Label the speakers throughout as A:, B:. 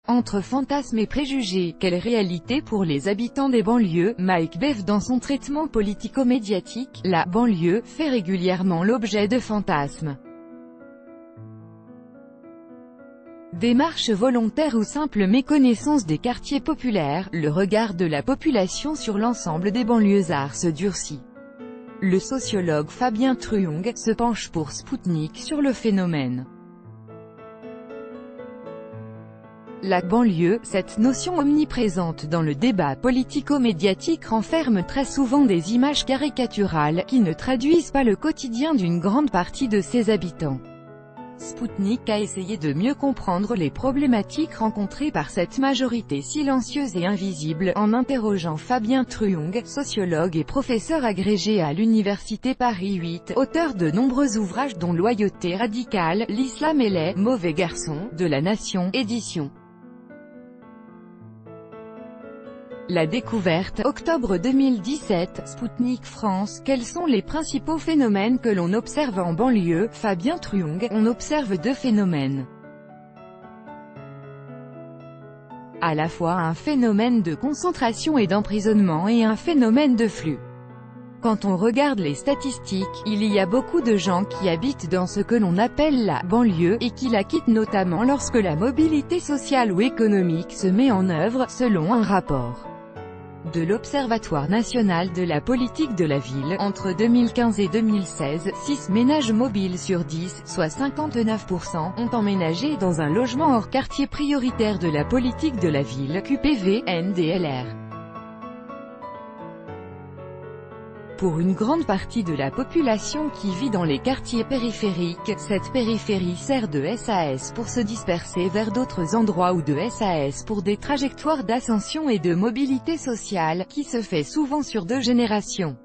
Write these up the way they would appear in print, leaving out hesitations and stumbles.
A: Entre fantasmes et préjugés, quelle réalité pour les habitants des banlieues? Mike Beff dans son traitement politico-médiatique, la banlieue fait régulièrement l'objet de fantasmes. Démarche volontaire ou simple méconnaissance des quartiers populaires, le regard de la population sur l'ensemble des banlieusards se durcit. Le sociologue Fabien Truong se penche pour Spoutnik sur le phénomène. La banlieue, cette notion omniprésente dans le débat politico-médiatique renferme très souvent des images caricaturales, qui ne traduisent pas le quotidien d'une grande partie de ses habitants. Spoutnik a essayé de mieux comprendre les problématiques rencontrées par cette majorité silencieuse et invisible, en interrogeant Fabien Truong, sociologue et professeur agrégé à l'Université Paris 8, auteur de nombreux ouvrages dont Loyauté radicale, l'islam et les mauvais garçons, de la Nation, édition. La découverte, octobre 2017, Spoutnik France. Quels sont les principaux phénomènes que l'on observe en banlieue? Fabien Truong, on observe deux phénomènes. À la fois un phénomène de concentration et d'emprisonnement et un phénomène de flux. Quand on regarde les statistiques, il y a beaucoup de gens qui habitent dans ce que l'on appelle la banlieue, et qui la quittent notamment lorsque la mobilité sociale ou économique se met en œuvre, selon un rapport de l'Observatoire national de la politique de la ville. Entre 2015 et 2016, 6 ménages mobiles sur 10, soit 59%, ont emménagé dans un logement hors quartier prioritaire de la politique de la ville, QPV-NDLR. Pour une grande partie de la population qui vit dans les quartiers périphériques, cette périphérie sert de SAS pour se disperser vers d'autres endroits ou de SAS pour des trajectoires d'ascension et de mobilité sociale, qui se fait souvent sur 2 générations.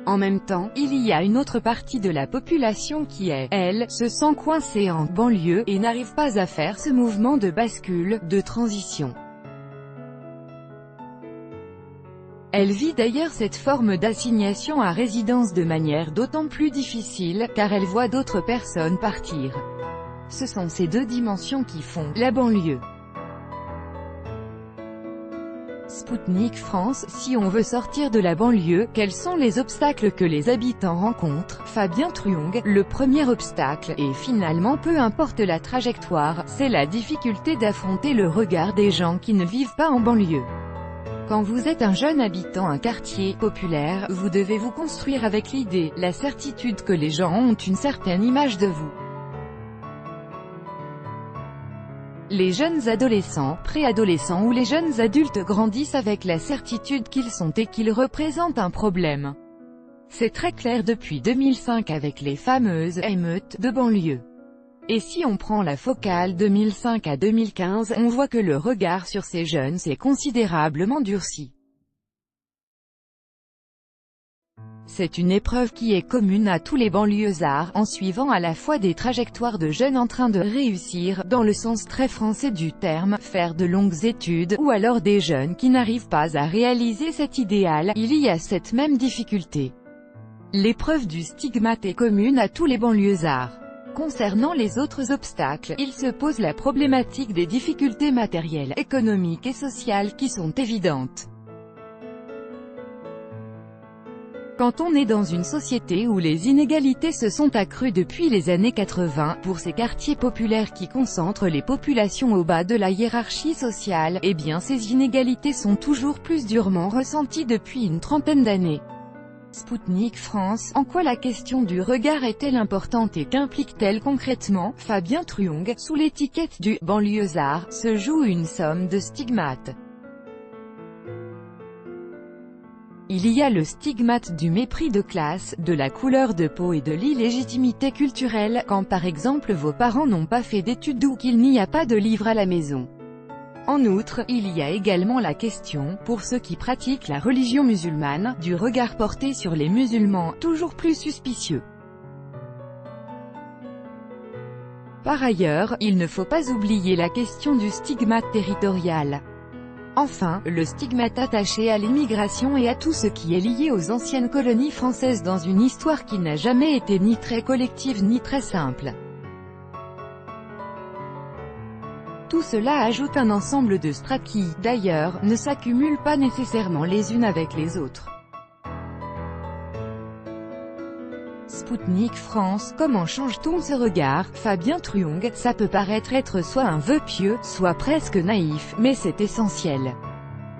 A: En même temps, il y a une autre partie de la population qui elle, se sent coincée en banlieue, et n'arrive pas à faire ce mouvement de bascule, de transition. Elle vit d'ailleurs cette forme d'assignation à résidence de manière d'autant plus difficile, car elle voit d'autres personnes partir. Ce sont ces deux dimensions qui font la banlieue. Spoutnik France. Si on veut sortir de la banlieue, quels sont les obstacles que les habitants rencontrent? Fabien Truong. Le premier obstacle, et finalement peu importe la trajectoire, c'est la difficulté d'affronter le regard des gens qui ne vivent pas en banlieue. Quand vous êtes un jeune habitant un quartier populaire, vous devez vous construire avec l'idée, la certitude que les gens ont une certaine image de vous. Les jeunes adolescents, préadolescents ou les jeunes adultes grandissent avec la certitude qu'ils sont et qu'ils représentent un problème. C'est très clair depuis 2005 avec les fameuses émeutes de banlieue. Et si on prend la focale 2005 à 2015, on voit que le regard sur ces jeunes s'est considérablement durci. C'est une épreuve qui est commune à tous les banlieusards, en suivant à la fois des trajectoires de jeunes en train de réussir, dans le sens très français du terme, faire de longues études, ou alors des jeunes qui n'arrivent pas à réaliser cet idéal. Il y a cette même difficulté. L'épreuve du stigmate est commune à tous les banlieusards. Concernant les autres obstacles, il se pose la problématique des difficultés matérielles, économiques et sociales qui sont évidentes. Quand on est dans une société où les inégalités se sont accrues depuis les années 80, pour ces quartiers populaires qui concentrent les populations au bas de la hiérarchie sociale, eh bien ces inégalités sont toujours plus durement ressenties depuis une trentaine d'années. Spoutnik France. En quoi la question du regard est-elle importante et qu'implique-t-elle concrètement? Fabien Truong. Sous l'étiquette du « banlieusard » se joue une somme de stigmates. Il y a le stigmate du mépris de classe, de la couleur de peau et de l'illégitimité culturelle, quand par exemple vos parents n'ont pas fait d'études ou qu'il n'y a pas de livres à la maison. En outre, il y a également la question, pour ceux qui pratiquent la religion musulmane, du regard porté sur les musulmans, toujours plus suspicieux. Par ailleurs, il ne faut pas oublier la question du stigmate territorial. Enfin, le stigmate attaché à l'immigration et à tout ce qui est lié aux anciennes colonies françaises dans une histoire qui n'a jamais été ni très collective ni très simple. Tout cela ajoute un ensemble de strates qui, d'ailleurs, ne s'accumulent pas nécessairement les unes avec les autres. Sputnik France. Comment change-t-on ce regard? Fabien Truong. Ça peut paraître être soit un vœu pieux, soit presque naïf, mais c'est essentiel.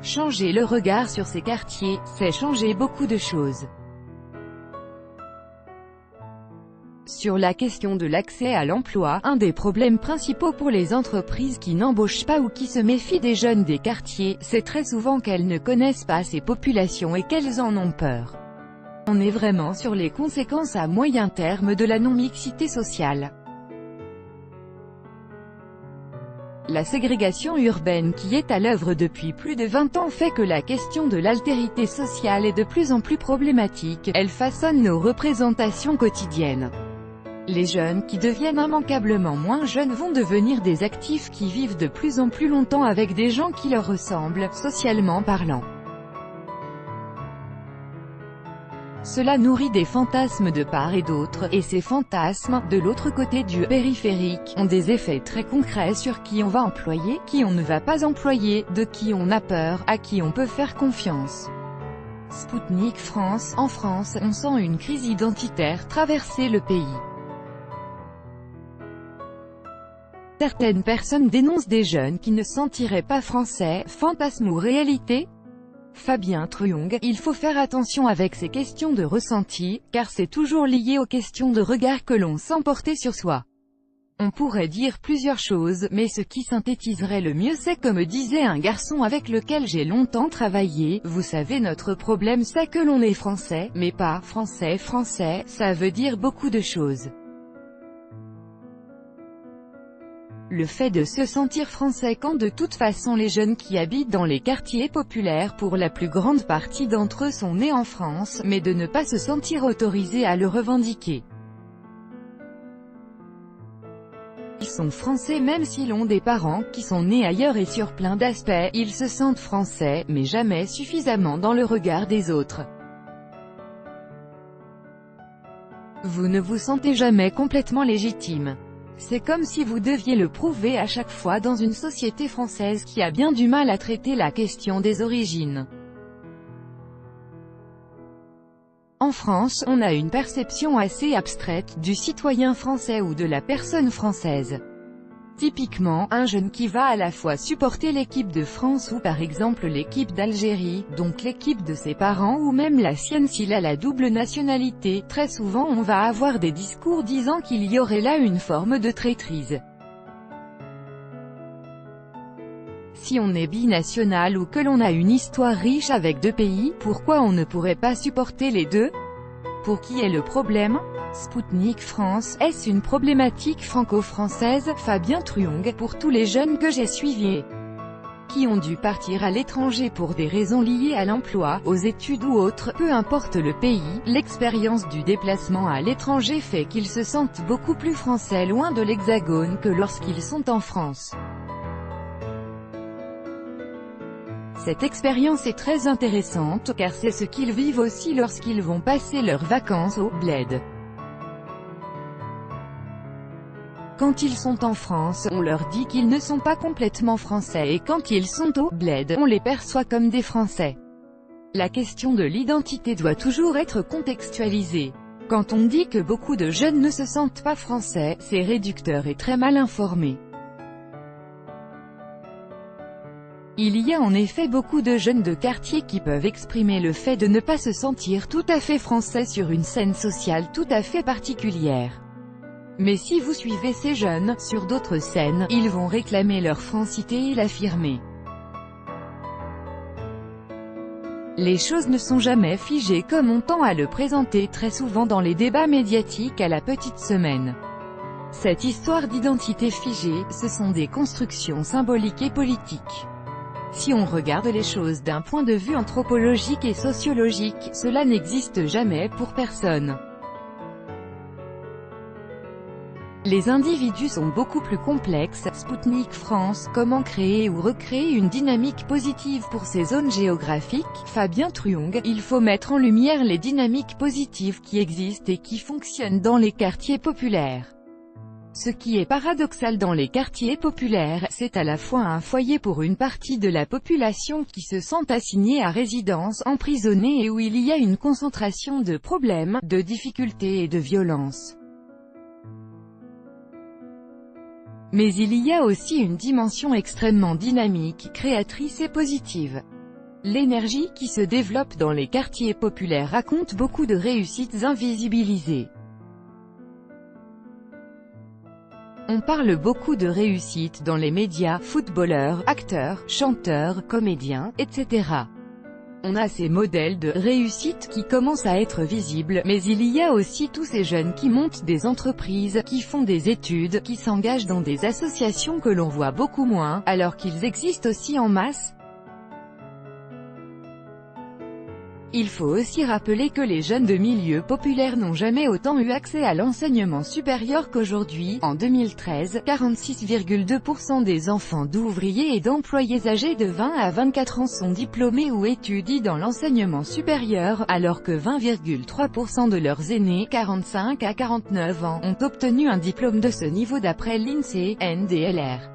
A: Changer le regard sur ces quartiers, c'est changer beaucoup de choses. Sur la question de l'accès à l'emploi, un des problèmes principaux pour les entreprises qui n'embauchent pas ou qui se méfient des jeunes des quartiers, c'est très souvent qu'elles ne connaissent pas ces populations et qu'elles en ont peur. On est vraiment sur les conséquences à moyen terme de la non-mixité sociale. La ségrégation urbaine qui est à l'œuvre depuis plus de 20 ans fait que la question de l'altérité sociale est de plus en plus problématique, elle façonne nos représentations quotidiennes. Les jeunes qui deviennent immanquablement moins jeunes vont devenir des actifs qui vivent de plus en plus longtemps avec des gens qui leur ressemblent, socialement parlant. Cela nourrit des fantasmes de part et d'autre, et ces fantasmes, de l'autre côté du périphérique, ont des effets très concrets sur qui on va employer, qui on ne va pas employer, de qui on a peur, à qui on peut faire confiance. Sputnik France. En France, on sent une crise identitaire traverser le pays. Certaines personnes dénoncent des jeunes qui ne se sentiraient pas français, fantasme ou réalité? Fabien Truong. Il faut faire attention avec ces questions de ressenti, car c'est toujours lié aux questions de regard que l'on sent porter sur soi. On pourrait dire plusieurs choses, mais ce qui synthétiserait le mieux c'est comme disait un garçon avec lequel j'ai longtemps travaillé, vous savez notre problème c'est que l'on est français, mais pas français. Français, ça veut dire beaucoup de choses. Le fait de se sentir français quand de toute façon les jeunes qui habitent dans les quartiers populaires pour la plus grande partie d'entre eux sont nés en France, mais de ne pas se sentir autorisés à le revendiquer. Ils sont français même s'ils ont des parents qui sont nés ailleurs et sur plein d'aspects, ils se sentent français, mais jamais suffisamment dans le regard des autres. Vous ne vous sentez jamais complètement légitime. C'est comme si vous deviez le prouver à chaque fois dans une société française qui a bien du mal à traiter la question des origines. En France, on a une perception assez abstraite du citoyen français ou de la personne française. Typiquement, un jeune qui va à la fois supporter l'équipe de France ou par exemple l'équipe d'Algérie, donc l'équipe de ses parents ou même la sienne s'il a la double nationalité, très souvent on va avoir des discours disant qu'il y aurait là une forme de traîtrise. Si on est binational ou que l'on a une histoire riche avec deux pays, pourquoi on ne pourrait pas supporter les deux? Pour qui est le problème? Sputnik France. Est-ce une problématique franco-française? Fabien Truong. Pour tous les jeunes que j'ai suivis qui ont dû partir à l'étranger pour des raisons liées à l'emploi, aux études ou autres, peu importe le pays, l'expérience du déplacement à l'étranger fait qu'ils se sentent beaucoup plus français loin de l'Hexagone que lorsqu'ils sont en France. Cette expérience est très intéressante, car c'est ce qu'ils vivent aussi lorsqu'ils vont passer leurs vacances au bled. Quand ils sont en France, on leur dit qu'ils ne sont pas complètement français et quand ils sont au bled, on les perçoit comme des Français. La question de l'identité doit toujours être contextualisée. Quand on dit que beaucoup de jeunes ne se sentent pas français, c'est réducteur et très mal informé. Il y a en effet beaucoup de jeunes de quartier qui peuvent exprimer le fait de ne pas se sentir tout à fait français sur une scène sociale tout à fait particulière. Mais si vous suivez ces jeunes, sur d'autres scènes, ils vont réclamer leur francité et l'affirmer. Les choses ne sont jamais figées comme on tend à le présenter très souvent dans les débats médiatiques à la petite semaine. Cette histoire d'identité figée, ce sont des constructions symboliques et politiques. Si on regarde les choses d'un point de vue anthropologique et sociologique, cela n'existe jamais pour personne. Les individus sont beaucoup plus complexes. Sputnik France. Comment créer ou recréer une dynamique positive pour ces zones géographiques? Fabien Truong. Il faut mettre en lumière les dynamiques positives qui existent et qui fonctionnent dans les quartiers populaires. Ce qui est paradoxal dans les quartiers populaires, c'est à la fois un foyer pour une partie de la population qui se sent assignée à résidence, emprisonnée et où il y a une concentration de problèmes, de difficultés et de violences. Mais il y a aussi une dimension extrêmement dynamique, créatrice et positive. L'énergie qui se développe dans les quartiers populaires raconte beaucoup de réussites invisibilisées. On parle beaucoup de réussite dans les médias, footballeurs, acteurs, chanteurs, comédiens, etc. On a ces modèles de réussite qui commencent à être visibles, mais il y a aussi tous ces jeunes qui montent des entreprises, qui font des études, qui s'engagent dans des associations que l'on voit beaucoup moins, alors qu'ils existent aussi en masse. Il faut aussi rappeler que les jeunes de milieux populaires n'ont jamais autant eu accès à l'enseignement supérieur qu'aujourd'hui. En 2013, 46,2% des enfants d'ouvriers et d'employés âgés de 20 à 24 ans sont diplômés ou étudient dans l'enseignement supérieur, alors que 20,3% de leurs aînés, 45 à 49 ans, ont obtenu un diplôme de ce niveau d'après l'INSEE, NDLR.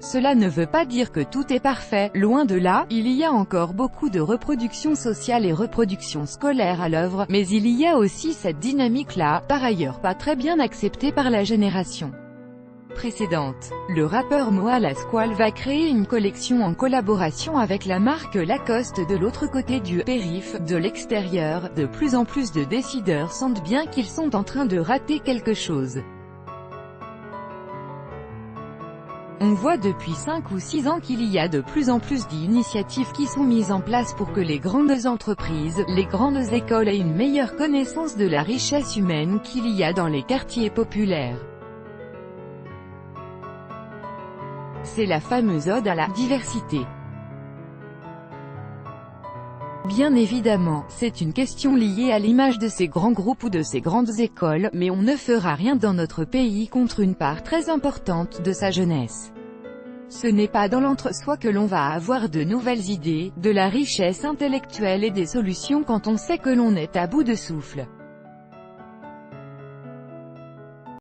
A: Cela ne veut pas dire que tout est parfait, loin de là, il y a encore beaucoup de reproduction sociale et reproduction scolaire à l'œuvre, mais il y a aussi cette dynamique-là, par ailleurs pas très bien acceptée par la génération précédente. Le rappeur Moa Lasquale va créer une collection en collaboration avec la marque Lacoste de l'autre côté du périph', de l'extérieur. De plus en plus de décideurs sentent bien qu'ils sont en train de rater quelque chose. On voit depuis 5 ou 6 ans qu'il y a de plus en plus d'initiatives qui sont mises en place pour que les grandes entreprises, les grandes écoles aient une meilleure connaissance de la richesse humaine qu'il y a dans les quartiers populaires. C'est la fameuse ode à la diversité. Bien évidemment, c'est une question liée à l'image de ces grands groupes ou de ces grandes écoles, mais on ne fera rien dans notre pays contre une part très importante de sa jeunesse. Ce n'est pas dans l'entre-soi que l'on va avoir de nouvelles idées, de la richesse intellectuelle et des solutions quand on sait que l'on est à bout de souffle.